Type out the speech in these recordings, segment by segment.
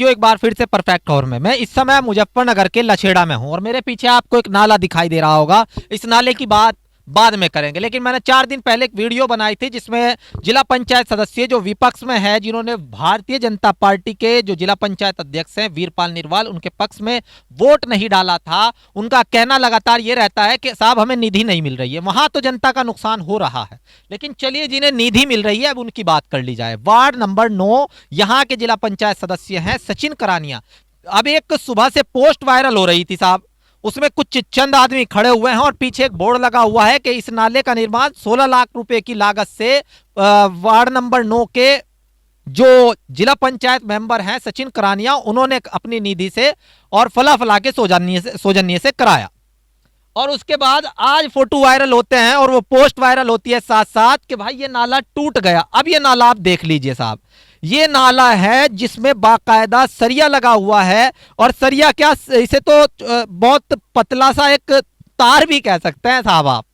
क्यों एक बार फिर से परफेक्ट खबर में। मैं इस समय मुजफ्फरनगर के लछेड़ा में हूं और मेरे पीछे आपको एक नाला दिखाई दे रहा होगा। इस नाले की बात बाद में करेंगे, लेकिन मैंने 4 दिन पहले एक वीडियो बनाई थी जिसमें जिला पंचायत सदस्य जो विपक्ष में है, जिन्होंने भारतीय जनता पार्टी के जो जिला पंचायत अध्यक्ष हैं वीरपाल निरवाल, उनके पक्ष में वोट नहीं डाला था। उनका कहना लगातार ये रहता है कि साहब हमें निधि नहीं मिल रही है। वहां तो जनता का नुकसान हो रहा है, लेकिन चलिए जिन्हें निधि मिल रही है अब उनकी बात कर ली जाए। वार्ड नंबर 9 यहाँ के जिला पंचायत सदस्य हैं सचिन करानिया। अब एक सुबह से पोस्ट वायरल हो रही थी साहब, उसमें कुछ चंद आदमी खड़े हुए हैं और पीछे एक बोर्ड लगा हुआ है कि इस नाले का निर्माण 16 लाख रुपए की लागत से वार्ड नंबर 9 के जो जिला पंचायत मेंबर हैं सचिन करानिया, उन्होंने अपनी निधि से और फला फला के सौजन्य से कराया। और उसके बाद आज फोटो वायरल होते हैं और वो पोस्ट वायरल होती है साथ साथ कि भाई ये नाला टूट गया। अब ये नाला आप देख लीजिए साहब, ये नाला है जिसमें बाकायदा सरिया लगा हुआ है। और सरिया क्या, इसे तो बहुत पतला सा एक तार भी कह सकते हैं साहब आप,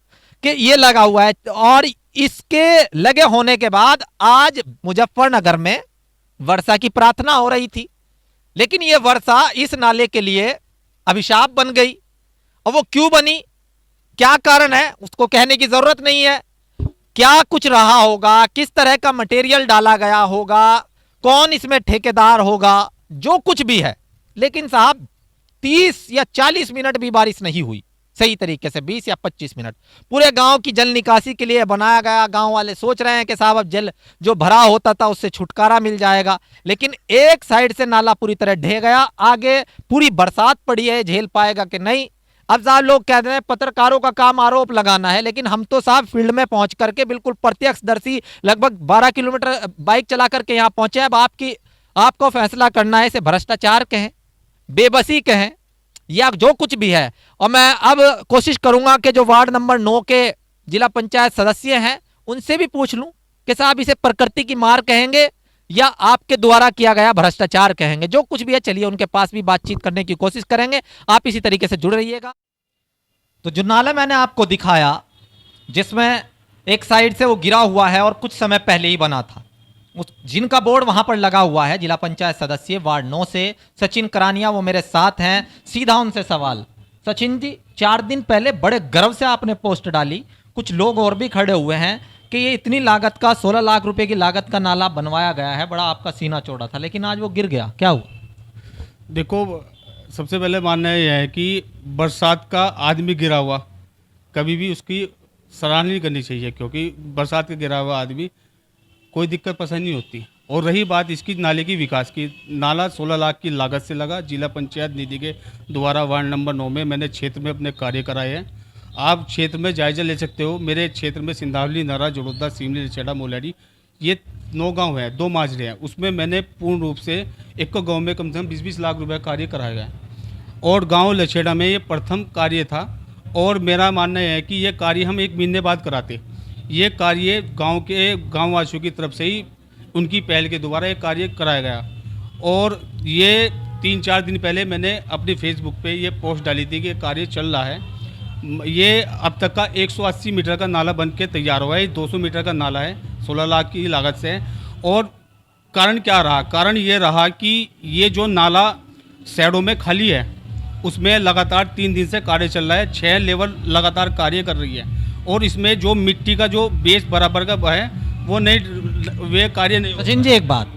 कि ये लगा हुआ है। और इसके लगे होने के बाद आज मुजफ्फरनगर में वर्षा की प्रार्थना हो रही थी, लेकिन ये वर्षा इस नाले के लिए अभिशाप बन गई। और वो क्यों बनी, क्या कारण है, उसको कहने की जरूरत नहीं है। क्या कुछ रहा होगा, किस तरह का मटेरियल डाला गया होगा, कौन इसमें ठेकेदार होगा, जो कुछ भी है, लेकिन साहब 30 या 40 मिनट भी बारिश नहीं हुई सही तरीके से। 20 या 25 मिनट पूरे गांव की जल निकासी के लिए बनाया गया। गांव वाले सोच रहे हैं कि साहब अब जल जो भरा होता था उससे छुटकारा मिल जाएगा, लेकिन एक साइड से नाला पूरी तरह ढह गया। आगे पूरी बरसात पड़ी है, झेल पाएगा कि नहीं। अब साहब लोग कहते हैं पत्रकारों का काम आरोप लगाना है, लेकिन हम तो साहब फील्ड में पहुंच करके बिल्कुल प्रत्यक्षदर्शी लगभग 12 किलोमीटर बाइक चला करके यहां पहुंचे। अब आपको फैसला करना है, इसे भ्रष्टाचार कहें, बेबसी कहें, या जो कुछ भी है। और मैं अब कोशिश करूंगा कि जो वार्ड नंबर 9 के जिला पंचायत सदस्य हैं उनसे भी पूछ लूं कि साहब इसे प्रकृति की मार कहेंगे या आपके द्वारा किया गया भ्रष्टाचार कहेंगे। जो कुछ भी है चलिए उनके पास भी बातचीत करने की कोशिश करेंगे। आप इसी तरीके से जुड़े रहिएगा। तो जो नाला मैंने आपको दिखाया जिसमें एक साइड से वो गिरा हुआ है और कुछ समय पहले ही बना था, उस जिनका बोर्ड वहां पर लगा हुआ है, जिला पंचायत सदस्य वार्ड 9 से सचिन करानिया, वो मेरे साथ हैं। सीधा उनसे सवाल, सचिन जी 4 दिन पहले बड़े गर्व से आपने पोस्ट डाली, कुछ लोग और भी खड़े हुए हैं कि ये इतनी लागत का 16 लाख रुपए की लागत का नाला बनवाया गया है, बड़ा आपका सीना चौड़ा था, लेकिन आज वो गिर गया, क्या हुआ? देखो, सबसे पहले मानना यह है कि बरसात का आदमी गिरा हुआ कभी भी उसकी सराहना नहीं करनी चाहिए, क्योंकि बरसात का गिरा हुआ आदमी कोई दिक्कत पसंद नहीं होती। और रही बात इसकी नाले की विकास की, नाला 16 लाख की लागत से लगा, जिला पंचायत निधि के द्वारा वार्ड नंबर 9 में मैंने क्षेत्र में अपने कार्य कराए हैं। आप क्षेत्र में जायजा ले सकते हो। मेरे क्षेत्र में सिंधावली, नरा, जड़ोदा, सिमली, लछेड़ा, मोलारी, ये 9 गांव हैं, 2 माजरे हैं। उसमें मैंने पूर्ण रूप से एक गांव में कम से कम 20-20 लाख रुपए कार्य कराया गया। और गांव लछेड़ा में ये प्रथम कार्य था। और मेरा मानना है कि ये कार्य हम 1 महीने बाद कराते। ये कार्य गाँव वासियों की तरफ से ही उनकी पहल के द्वारा ये कार्य कराया गया। और ये 3-4 दिन पहले मैंने अपनी फेसबुक पे ये पोस्ट डाली थी कि कार्य चल रहा है। ये अब तक का 180 मीटर का नाला बन के तैयार हुआ है। 200 मीटर का नाला है, 16 लाख की लागत से। और कारण क्या रहा? कारण ये रहा कि ये जो नाला शहरों में खाली है उसमें लगातार 3 दिन से कार्य चल रहा है। 6 लेवल लगातार कार्य कर रही है और इसमें जो मिट्टी का जो बेस बराबर का है वो नहीं, वे कार्य नहीं। सचिन जी एक बात,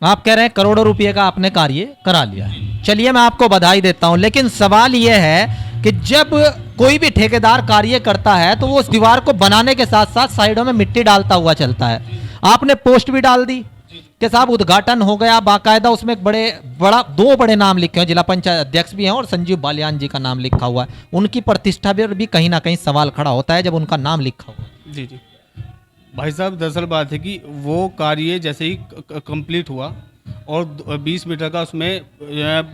आप कह रहे हैं करोड़ों रुपए का आपने कार्य करा लिया है, चलिए मैं आपको बधाई देता हूं, लेकिन सवाल यह है कि जब कोई भी ठेकेदार कार्य करता है तो वो उस दीवार को बनाने के साथ साथ साइडों में मिट्टी डालता हुआ चलता है। आपने पोस्ट भी डाल दी कि साहब उद्घाटन हो गया, बाकायदा उसमें एक 2 बड़े नाम लिखे हैं, जिला पंचायत अध्यक्ष भी हैं और संजीव बालियान जी का नाम लिखा हुआ है। उनकी प्रतिष्ठा पर भी कहीं ना कहीं सवाल खड़ा होता है जब उनका नाम लिखा हुआ है। जी जी भाई साहब, दरअसल बात है कि वो कार्य जैसे ही कंप्लीट हुआ और 20 मीटर का उसमें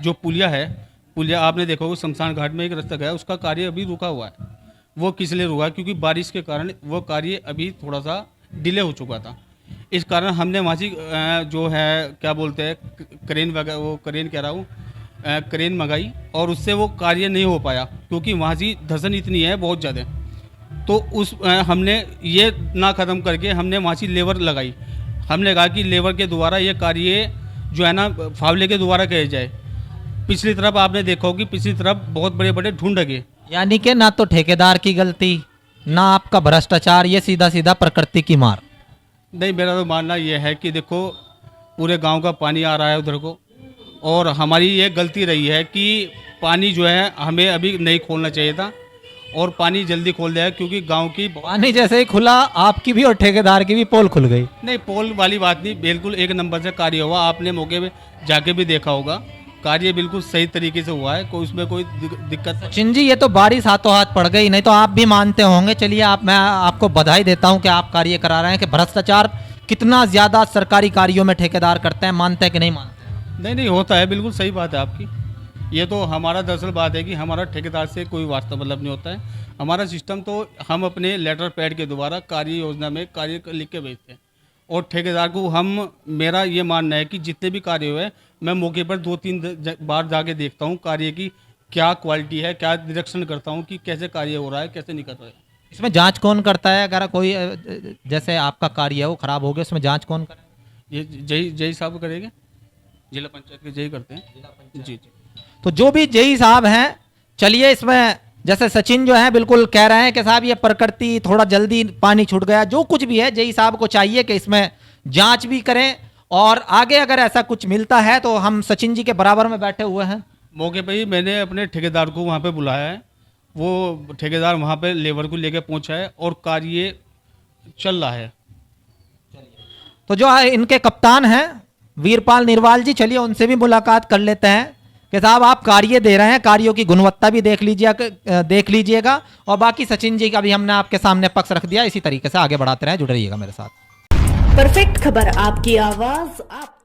जो पुलिया आपने देखा होगा, शमशान घाट में एक रास्ता गया, उसका कार्य अभी रुका हुआ है। वो किस लिए रुका? क्योंकि बारिश के कारण वो कार्य अभी थोड़ा सा डिले हो चुका था। इस कारण हमने वहाँ से जो है क्या बोलते हैं क्रेन वगैरह, वो क्रेन कह रहा हूँ, क्रेन मंगाई और उससे वो कार्य नहीं हो पाया क्योंकि वहाँ से धसन इतनी है बहुत ज़्यादा। तो हमने ये ना ख़त्म करके हमने वहाँ से लेबर लगाई। हमने कहा कि लेबर के द्वारा ये कार्य जो है ना फावले के द्वारा किया जाए। पिछली तरफ आपने देखा होगी, पिछली तरफ बहुत बड़े बड़े ढूंढ लगे। यानी कि ना तो ठेकेदार की गलती, ना आपका भ्रष्टाचार, ये सीधा सीधा प्रकृति की मार। नहीं, मेरा तो मानना ये है कि देखो पूरे गांव का पानी आ रहा है उधर को, और हमारी ये गलती रही है कि पानी जो है हमें अभी नहीं खोलना चाहिए था, और पानी जल्दी खोल दिया क्योंकि गांव की पानी जैसे ही खुला आपकी भी और ठेकेदार की भी पोल खुल गई। नहीं, पोल वाली बात नहीं, बिल्कुल एक नंबर से कार्य हुआ। आपने मौके पे जाके भी देखा होगा, कार्य बिल्कुल सही तरीके से हुआ है, कोई उसमें कोई दिक्कत। सचिन जी, ये तो बारिश हाथों हाथ पड़ गई, नहीं तो आप भी मानते होंगे। चलिए मैं आपको बधाई देता हूं कि आप कार्य करा रहे हैं। कि भ्रष्टाचार कितना ज्यादा सरकारी कार्यों में ठेकेदार करते हैं, मानते हैं कि नहीं मानते? नहीं नहीं, होता है, बिल्कुल सही बात है आपकी। ये तो हमारा दरअसल बात है कि हमारा ठेकेदार से कोई वास्ता मतलब नहीं होता है। हमारा सिस्टम तो हम अपने लेटर पैड के द्वारा कार्य योजना में कार्य लिख के भेजते हैं, और ठेकेदार को मेरा ये मानना है कि जितने भी कार्य हुए मैं मौके पर 2-3 बार जाके देखता हूँ कार्य की क्या क्वालिटी है, क्या निरीक्षण करता हूँ कि कैसे कार्य हो रहा है, कैसे नहीं कर रहा है। इसमें जांच कौन करता है? अगर कोई जैसे आपका कार्य है वो खराब हो गया, उसमें जांच कौन करे? ये जय साहब करेंगे, जिला पंचायत के जय करते हैं। जी जी। तो जो भी जेई साहब हैं, चलिए इसमें जैसे सचिन जो है बिल्कुल कह रहे हैं कि साहब ये प्रकृति, थोड़ा जल्दी पानी छूट गया, जो कुछ भी है जेई साहब को चाहिए कि इसमें जांच भी करें, और आगे अगर ऐसा कुछ मिलता है तो हम सचिन जी के बराबर में बैठे हुए हैं। मौके पे ही मैंने अपने ठेकेदार को वहाँ पे बुलाया है, वो ठेकेदार वहाँ पे लेबर को लेकर पहुँचा है और कार्य चल रहा है। तो जो इनके कप्तान हैं वीरपाल निरवाल जी, चलिए उनसे भी मुलाकात कर लेते हैं कि साहब आप कार्य दे रहे हैं, कार्यों की गुणवत्ता भी देख लीजिएगा, और बाकी सचिन जी का भी हमने आपके सामने पक्ष रख दिया। इसी तरीके से आगे बढ़ाते रहें, जुड़े रहिएगा मेरे साथ। परफेक्ट खबर, आपकी आवाज आप